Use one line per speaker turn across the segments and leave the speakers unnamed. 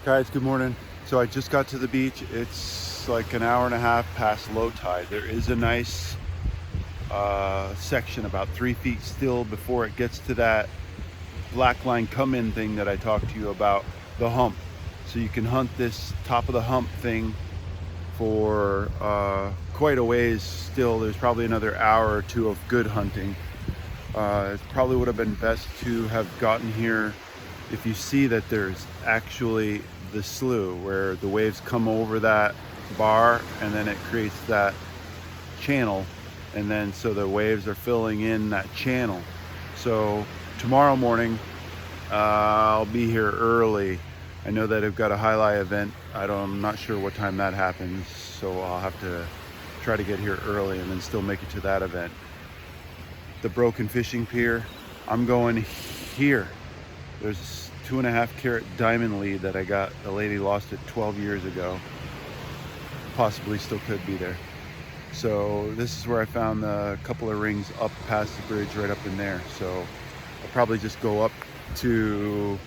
Guys, good morning. So I just got to the beach. It's like an hour and a half past low tide. There is a nice section about 3 feet still before it gets to that black line come in thing that I talked to you about, the hump. So you can hunt this top of the hump thing for quite a ways still. There's probably another hour or two of good hunting. It probably would have been best to have gotten here if you see that there's actually the slough where the waves come over that bar and then it creates that channel, and then so the waves are filling in that channel. So tomorrow morning I'll be here early. I know that I've got a highlight event. I'm not sure what time that happens, so I'll have to try to get here early and then still make it to that event. The broken fishing pier, I'm going here. There's a 2.5 carat diamond lead that I got. The lady lost it 12 years ago. Possibly still could be there. So this is where I found a couple of rings up past the bridge, right up in there. So I'll probably just go up to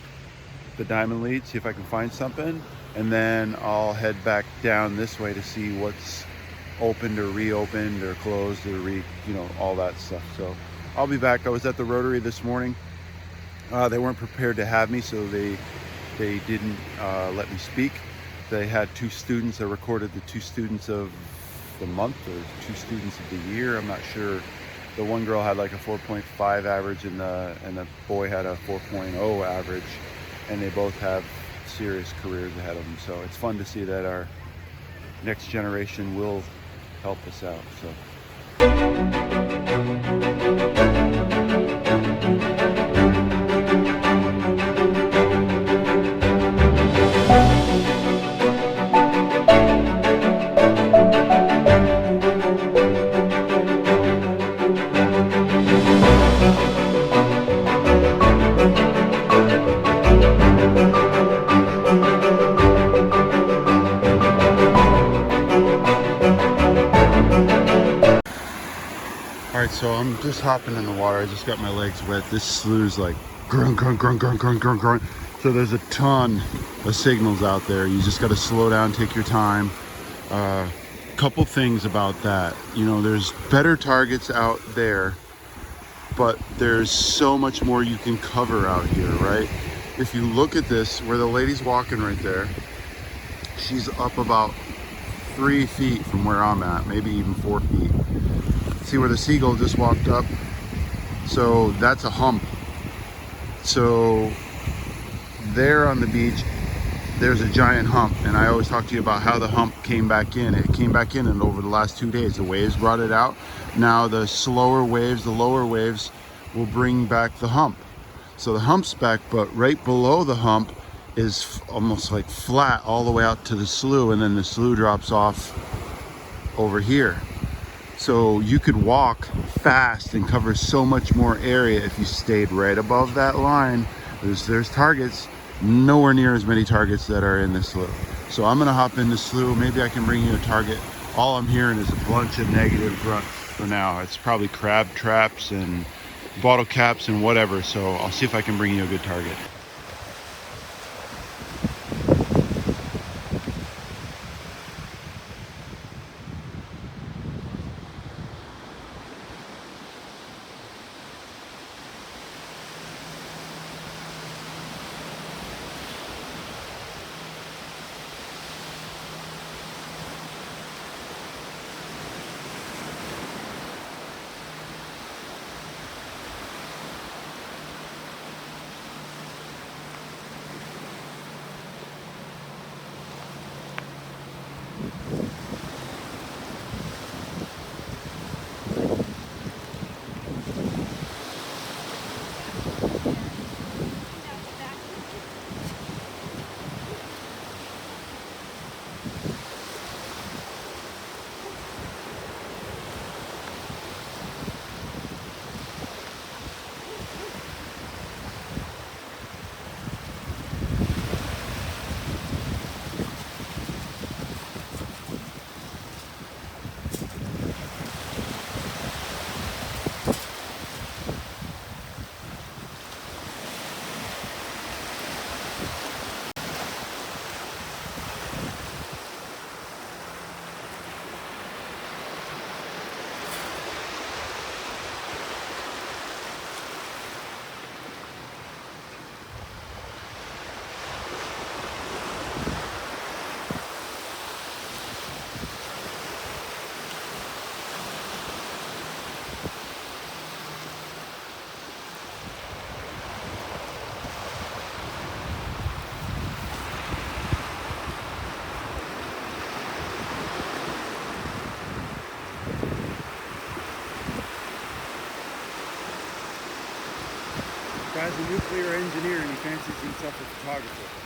the diamond lead, see if I can find something, and then I'll head back down this way to see what's opened or reopened or closed or all that stuff. So I'll be back. I was at the Rotary this morning. They weren't prepared to have me, so they didn't let me speak. They had 2 students. I recorded the 2 students of the month or 2 students of the year. I'm not sure. The one girl had like a 4.5 average and the boy had a 4.0 average, and they both have serious careers ahead of them. So it's fun to see that our next generation will help us out. So. Alright, so I'm just hopping in the water. I just got my legs wet. This slough's like grunt, grunt, grunt, grunt, grunt, grunt, grunt. So there's a ton of signals out there. You just got to slow down, take your time. Couple things about that. There's better targets out there, but there's so much more you can cover out here, right? If you look at this, where the lady's walking right there, she's up about 3 feet from where I'm at, maybe even 4 feet. See where the seagull just walked up? So that's a hump. So there on the beach, there's a giant hump, and I always talk to you about how the hump came back in. It came back in, and over the last 2 days, the waves brought it out. Now the slower waves, the lower waves, will bring back the hump. So the hump's back, but right below the hump is almost like flat all the way out to the slough, and then the slough drops off over here. So you could walk fast and cover so much more area if you stayed right above that line. There's targets, nowhere near as many targets that are in this slough. So I'm gonna hop in the slough. Maybe I can bring you a target. All I'm hearing is a bunch of negative grunts for now. It's probably crab traps and bottle caps and whatever. So I'll see if I can bring you a good target. guy's a nuclear engineer and he fancies himself a photographer.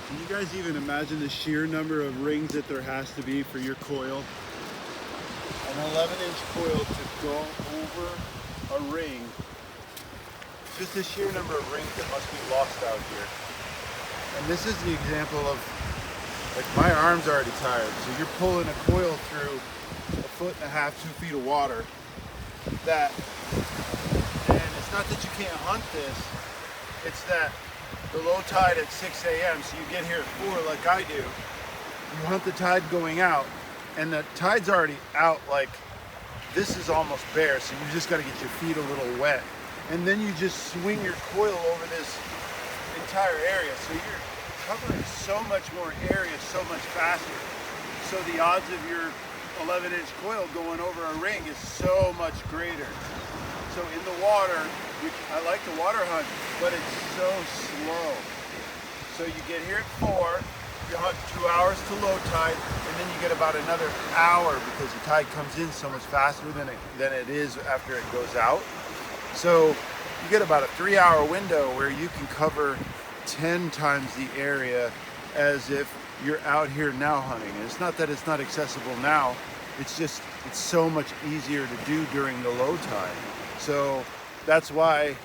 Can you guys even imagine the sheer number of rings that there has to be for your coil? An 11-inch coil to go over a ring. Just the sheer number of rings that must be lost out here. And this is the example of, like, my arm's already tired. So you're pulling a coil through 1.5 to 2 feet of water. And it's not that you can't hunt this, it's that the low tide at 6 a.m. So you get here at 4 like I do. You hunt the tide going out, and the tide's already out. Like, this is almost bare, so you just got to get your feet a little wet. And then you just swing your coil over this entire area. So you're covering so much more area so much faster. So the odds of your 11-inch coil going over a ring is so much greater. So in the water, I like to water hunt, but it's so slow. So you get here at 4, you hunt 2 hours to low tide, and then you get about another hour because the tide comes in so much faster than it is after it goes out. So you get about a 3-hour window where you can cover 10 times the area as if you're out here now hunting. And it's not that it's not accessible now, it's just, it's so much easier to do during the low tide. So that's why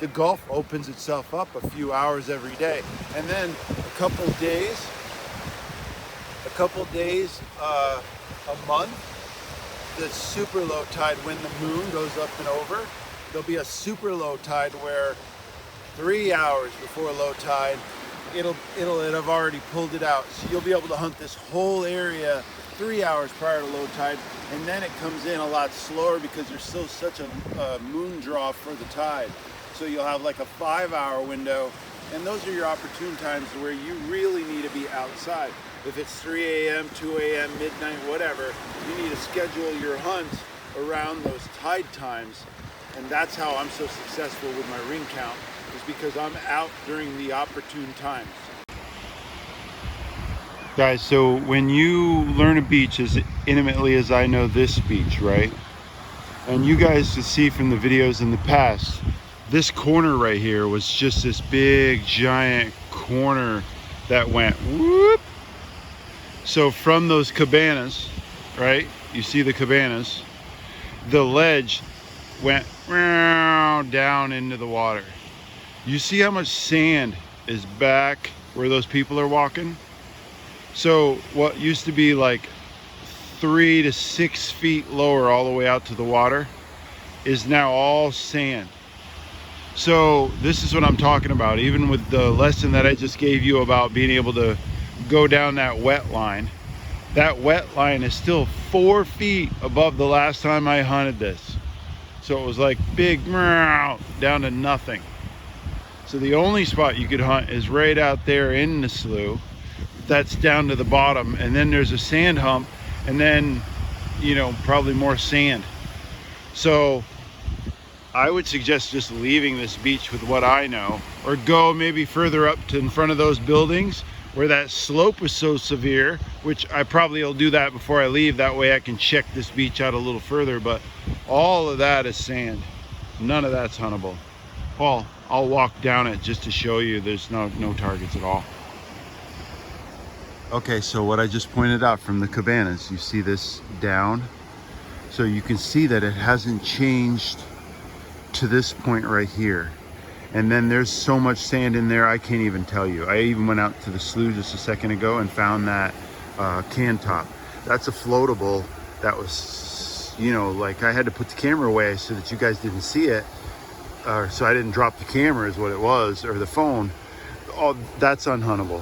the Gulf opens itself up a few hours every day. And then a couple days, a month, the super low tide, when the moon goes up and over, there'll be a super low tide where 3 hours before low tide, it'll have already pulled it out. So you'll be able to hunt this whole area 3 hours prior to low tide, and then it comes in a lot slower because there's still such a moon draw for the tide. So you'll have like a 5-hour window, and those are your opportune times where you really need to be outside. If it's 3 a.m., 2 a.m., midnight, whatever, you need to schedule your hunts around those tide times. And that's how I'm so successful with my ring count, is because I'm out during the opportune times. Guys, so when you learn a beach as intimately as I know this beach, right? And you guys can see from the videos in the past, this corner right here was just this big giant corner that went whoop. So from those cabanas, right? You see the cabanas, the ledge went down into the water. You see how much sand is back where those people are walking? So what used to be like 3 to 6 feet lower all the way out to the water is now all sand. So this is what I'm talking about. Even with the lesson that I just gave you about being able to go down that wet line is still 4 feet above the last time I hunted this. So it was like big down to nothing. So the only spot you could hunt is right out there in the slough. That's down to the bottom, and then there's a sand hump, and then, you know, probably more sand. So I would suggest just leaving this beach with what I know, or go maybe further up to in front of those buildings where that slope was so severe, which I probably will do that before I leave. That way I can check this beach out a little further, but all of that is sand. None of that's huntable. Paul, I'll walk down it just to show you there's no targets at all. Okay, so what I just pointed out from the cabanas, you see this down? So you can see that it hasn't changed to this point right here. And then there's so much sand in there, I can't even tell you. I even went out to the slough just a second ago and found that can top. That's a floatable that was, you know, like I had to put the camera away so that you guys didn't see it, or so I didn't drop the camera is what it was, or the phone. Oh, that's unhuntable.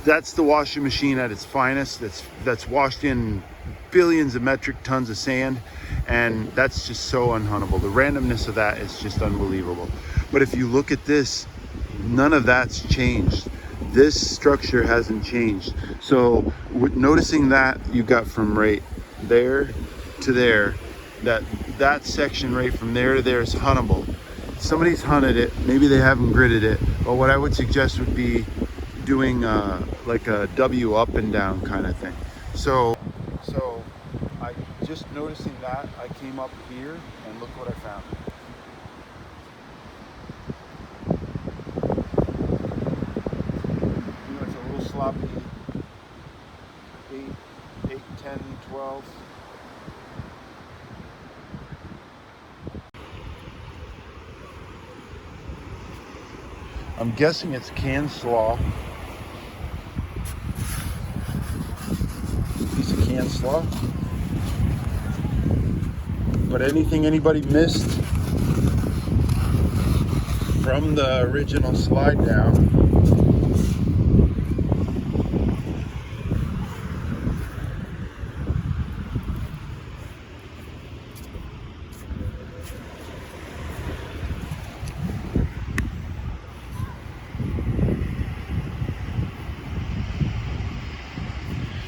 That's the washing machine at its finest. That's washed in billions of metric tons of sand, and that's just so unhuntable. The randomness of that is just unbelievable. But if you look at this, none of that's changed. This structure hasn't changed. So noticing that you got from right there to there, that section right from there to there is huntable. Somebody's hunted it, maybe they haven't gridded it, but what I would suggest would be doing like a W up and down kind of thing. So I just noticing that, I came up here and look what I found. You know, it's a little sloppy 8, 10, 12. I'm guessing it's canned slaw. Piece of canned slaw. But anything anybody missed from the original slide down,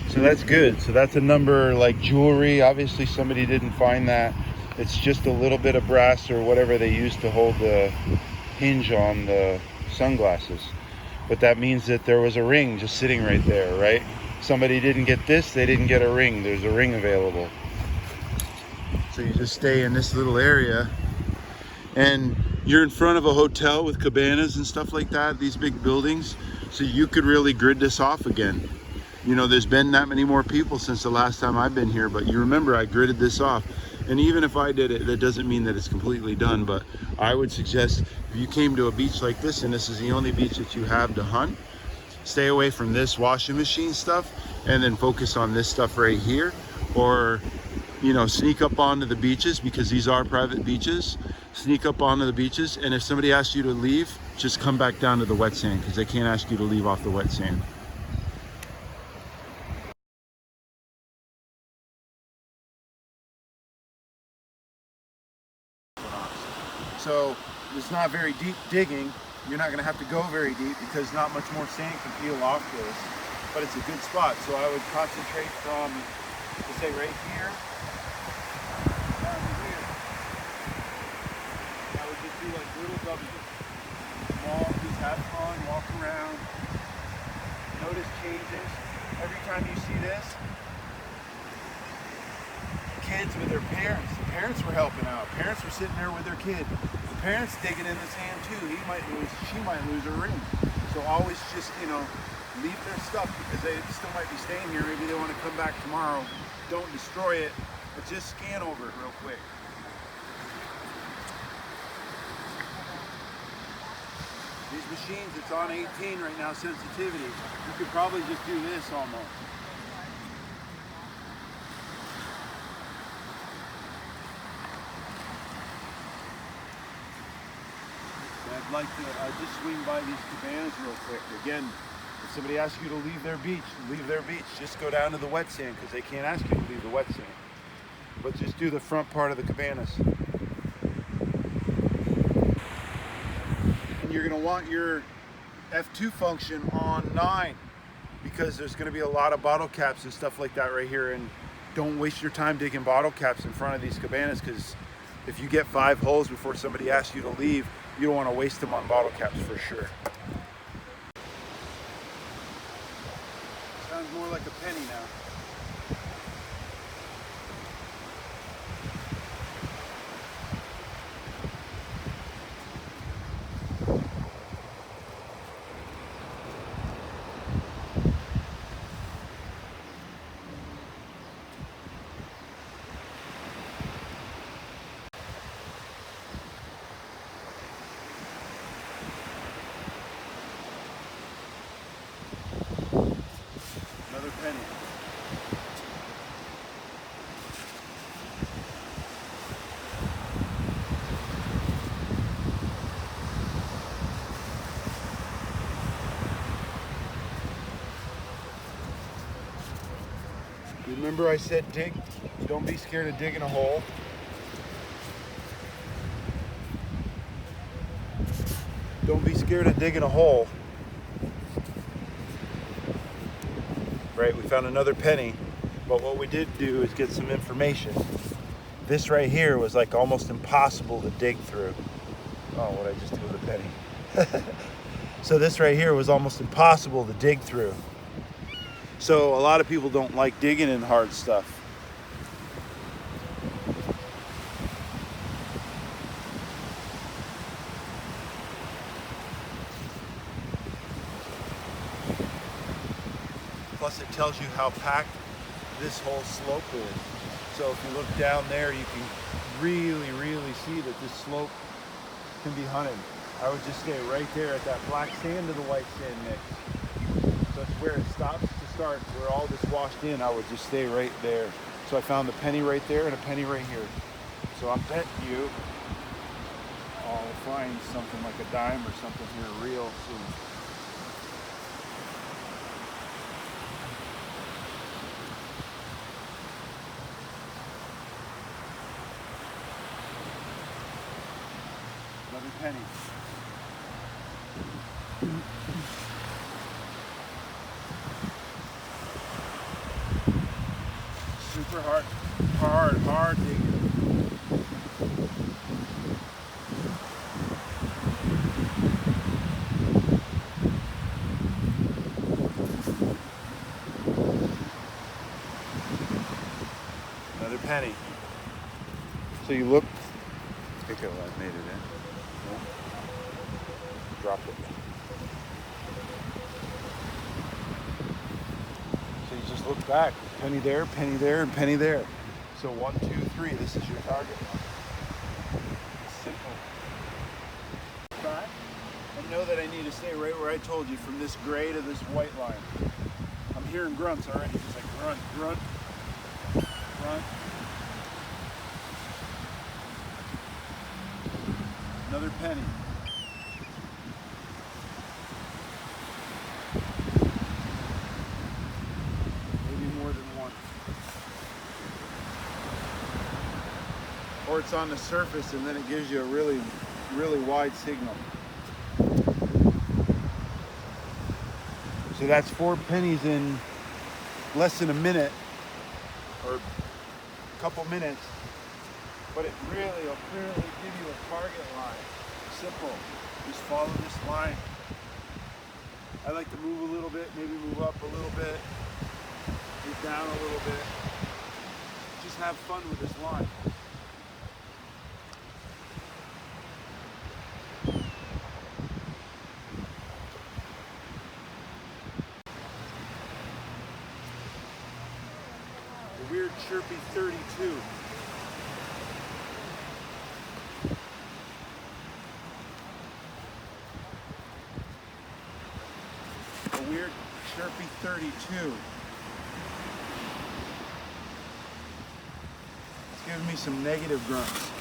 so that's good. So that's a number like jewelry. Obviously somebody didn't find that. It's just a little bit of brass or whatever they use to hold the hinge on the sunglasses. But that means that there was a ring just sitting right there, right? Somebody didn't get this, they didn't get a ring. There's a ring available. So you just stay in this little area, and you're in front of a hotel with cabanas and stuff like that, these big buildings. So you could really grid this off again. You know, there's been that many more people since the last time I've been here, but you remember I gridded this off. And even if I did it, that doesn't mean that it's completely done. But I would suggest if you came to a beach like this, and this is the only beach that you have to hunt, stay away from this washing machine stuff and then focus on this stuff right here. Or, you know, sneak up onto the beaches, because these are private beaches. Sneak up onto the beaches, and if somebody asks you to leave, just come back down to the wet sand, because they can't ask you to leave off the wet sand. So it's not very deep digging. You're not going to have to go very deep because not much more sand can peel off this, but it's a good spot. So I would concentrate from, let's say, right here down to here. I would just do like little W's. Just have fun, walk around, notice changes. Every time you see this, kids with their parents. The parents were helping out. Parents were sitting there with their kid. The parents digging in the sand too. She might lose her ring. So always just, you know, leave their stuff, because they still might be staying here. Maybe they want to come back tomorrow. Don't destroy it, but just scan over it real quick. These machines, it's on 18 right now, sensitivity. You could probably just do this almost. I'd like to just swing by these cabanas real quick. Again, if somebody asks you to leave their beach, leave their beach. Just go down to the wet sand, because they can't ask you to leave the wet sand. But just do the front part of the cabanas. And you're going to want your F2 function on 9, because there's going to be a lot of bottle caps and stuff like that right here. And don't waste your time digging bottle caps in front of these cabanas, because if you get 5 holes before somebody asks you to leave, you don't want to waste them on bottle caps for sure. Sounds more like a penny now. Another penny. Remember I said dig? Don't be scared of digging a hole. Don't be scared of digging a hole. Right, we found another penny, but what we did do is get some information. This right here was like almost impossible to dig through. Oh, what I just do with a penny. So this right here was almost impossible to dig through. So a lot of people don't like digging in hard stuff. Plus it tells you how packed this whole slope is. So if you look down there, you can really see that this slope can be hunted. I would just stay right there at that black sand to the white sand mix. So it's where it stops to start, where all this washed in. I would just stay right there. So I found a penny right there and a penny right here. So I'm betting you I'll find something like a dime or something here real soon. Another penny. Super hard digging. Another penny. So you look. I think I made it in. No? Dropped it. So you just look back. Penny there, and penny there. So 1, 2, 3. This is your target. Simple. Back and know that I need to stay right where I told you, from this gray to this white line. I'm hearing grunts already. Just like grunt, grunt, grunt. Another penny. Maybe more than one. Or it's on the surface and then it gives you a really wide signal. So that's 4 pennies in less than a minute, or a couple minutes. But it really will clearly give you a target line. Simple. Just follow this line. I like to move a little bit, maybe move up a little bit, move down a little bit. Just have fun with this line. A weird chirpy 32. Weird chirpy 32. It's giving me some negative grunts.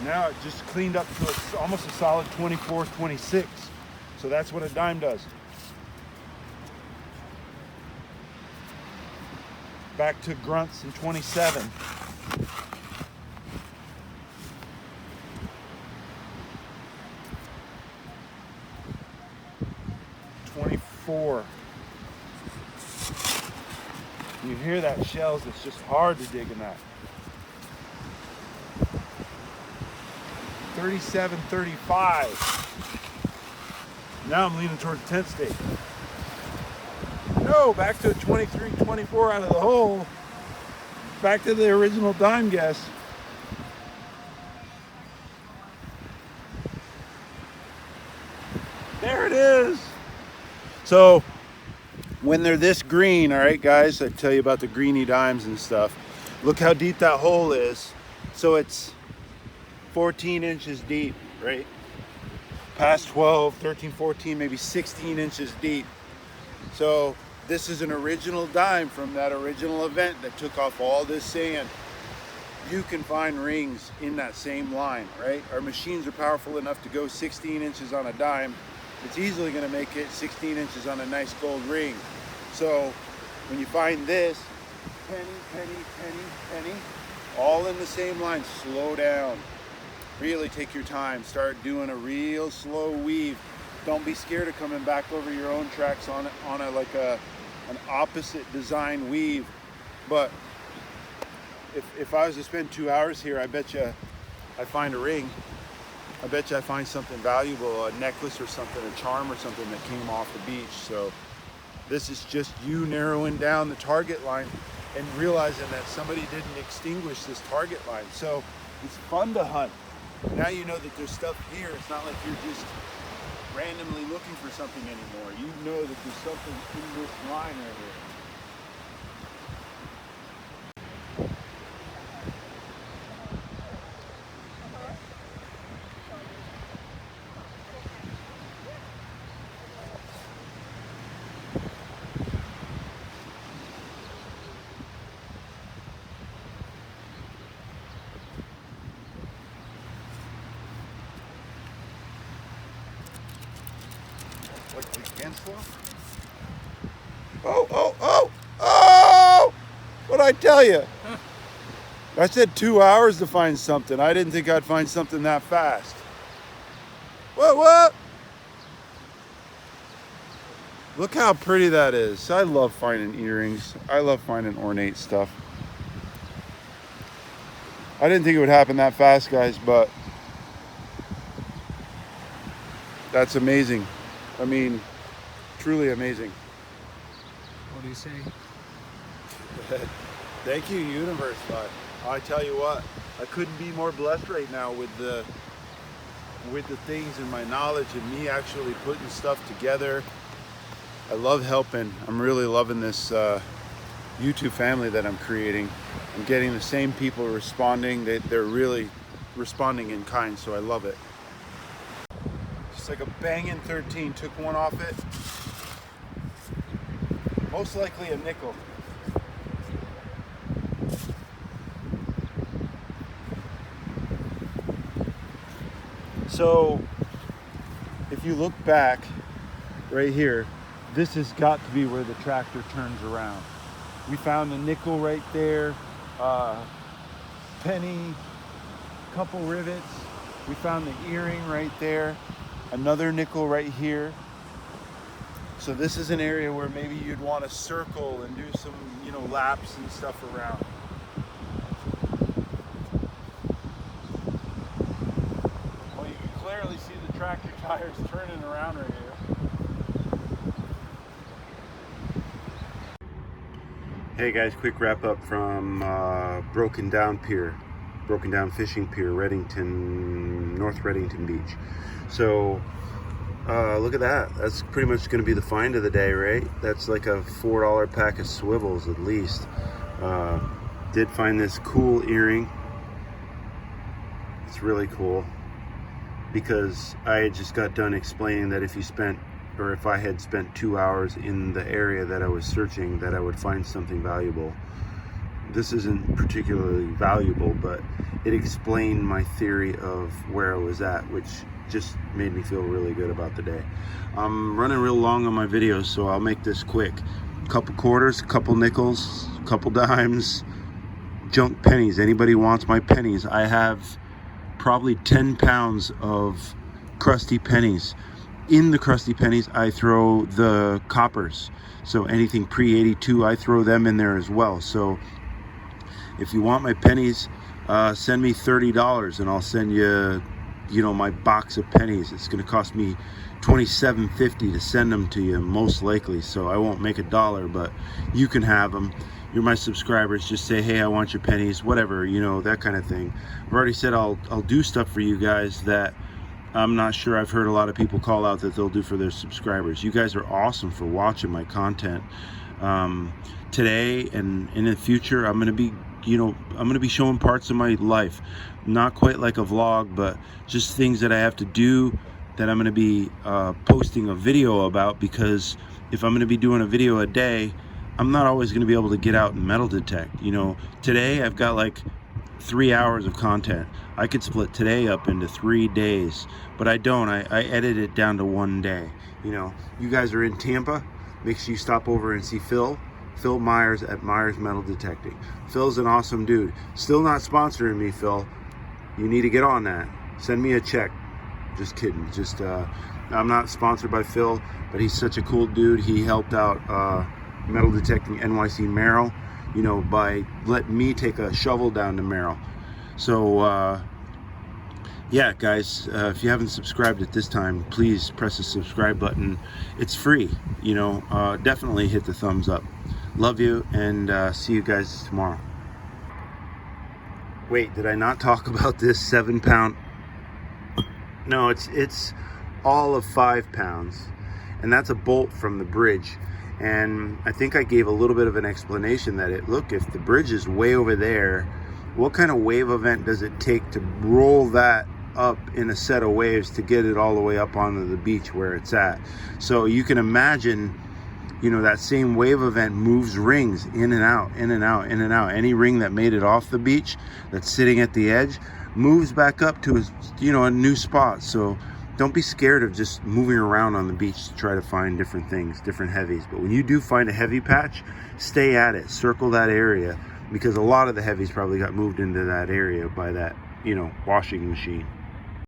Now it just cleaned up to almost a solid 24, 26. So that's what a dime does. Back to grunts in 27. 24. You hear that shells, it's just hard to dig in that. 37, 35. Now I'm leaning towards 10th state. No, back to 23, 24 out of the hole. Back to the original dime guess. There it is. So when they're this green, all right, guys, I tell you about the greeny dimes and stuff. Look how deep that hole is. So it's 14 inches deep, right? Past 12, 13, 14, maybe 16 inches deep. So this is an original dime from that original event that took off all this sand. You can find rings in that same line, right? Our machines are powerful enough to go 16 inches on a dime. it's easily going to make it 16 inches on a nice gold ring. So when you find this, penny, penny, penny, penny, all in the same line, slow down. Really take your time. Start doing a real slow weave. Don't be scared of coming back over your own tracks on an opposite design weave. But if I was to spend 2 hours here, I bet you I find a ring. I bet you I find something valuable, a necklace or something, a charm or something that came off the beach. So this is just you narrowing down the target line and realizing that somebody didn't extinguish this target line. So it's fun to hunt. Now you know that there's stuff here. It's not like you're just randomly looking for something anymore. You know that there's something in this line right here. Oh! What'd I tell you? I said 2 hours to find something. I didn't think I'd find something that fast. What? Look how pretty that is. I love finding earrings. I love finding ornate stuff. I didn't think it would happen that fast, guys, but that's amazing. I mean, truly amazing.
What do you say?
Thank you, universe. But I tell you what, I couldn't be more blessed right now with the things and my knowledge and me actually putting stuff together. I love helping. I'm really loving this YouTube family that I'm creating. I'm getting the same people responding. They're really responding in kind, so I love it. Just like a banging 13. Took one off it. Most likely a nickel. So if you look back right here, this has got to be where the tractor turns around. We found the nickel right there, penny, couple rivets. We found the earring right there, another nickel right here. So this is an area where maybe you'd want to circle and do some, laps and stuff around. Well, you can clearly see the tractor tires turning around right here. Hey guys, quick wrap up from Broken Down Fishing Pier, North Reddington Beach. So look at that. That's pretty much going to be the find of the day, right? That's like a $4 pack of swivels at least. Did find this cool earring. It's really cool because I had just got done explaining that if I had spent 2 hours in the area that I was searching, that I would find something valuable. This isn't particularly valuable, but it explained my theory of where I was at, which just made me feel really good about the day. I'm running real long on my videos, so I'll make this quick. Couple quarters, couple nickels, couple dimes, junk pennies. Anybody wants my pennies? I have probably 10 pounds of crusty pennies. In the crusty pennies, I throw the coppers. So anything pre-82, I throw them in there as well. So if you want my pennies, send me $30 and I'll send you, my box of pennies. It's going to cost me $27.50 to send them to you, most likely. So I won't make $1, but you can have them. You're my subscribers. Just say, hey, I want your pennies, whatever, that kind of thing. I've already said I'll do stuff for you guys that I'm not sure I've heard a lot of people call out that they'll do for their subscribers. You guys are awesome for watching my content. Today and in the future, I'm going to be showing parts of my life. Not quite like a vlog, but just things that I have to do that I'm going to be posting a video about, because if I'm going to be doing a video a day, I'm not always going to be able to get out and metal detect. Today I've got like 3 hours of content. I could split today up into 3 days, but I don't. I edit it down to 1 day. You know, you guys are in Tampa, make sure you stop over and see Phil Myers at Myers Metal Detecting. Phil's an awesome dude. Still not sponsoring me, Phil. You need to get on that. Send me a check. Just kidding. Just I'm not sponsored by Phil, but he's such a cool dude. He helped out Metal Detecting NYC Merrill, you know, by letting me take a shovel down to Merrill. So yeah, guys, if you haven't subscribed at this time, please press the subscribe button. It's free, you know. Definitely hit the thumbs up. Love you, and see you guys tomorrow. Wait, did I not talk about this 7-pound? No, it's all of 5 pounds, and that's a bolt from the bridge. And I think I gave a little bit of an explanation that look, if the bridge is way over there, what kind of wave event does it take to roll that up in a set of waves to get it all the way up onto the beach where it's at? So you can imagine, you know, that same wave event moves rings in and out, in and out, in and out. Any ring that made it off the beach that's sitting at the edge moves back up to a new spot. So don't be scared of just moving around on the beach to try to find different things, different heavies. But when you do find a heavy patch, stay at it, circle that area, because a lot of the heavies probably got moved into that area by that, you know, washing machine.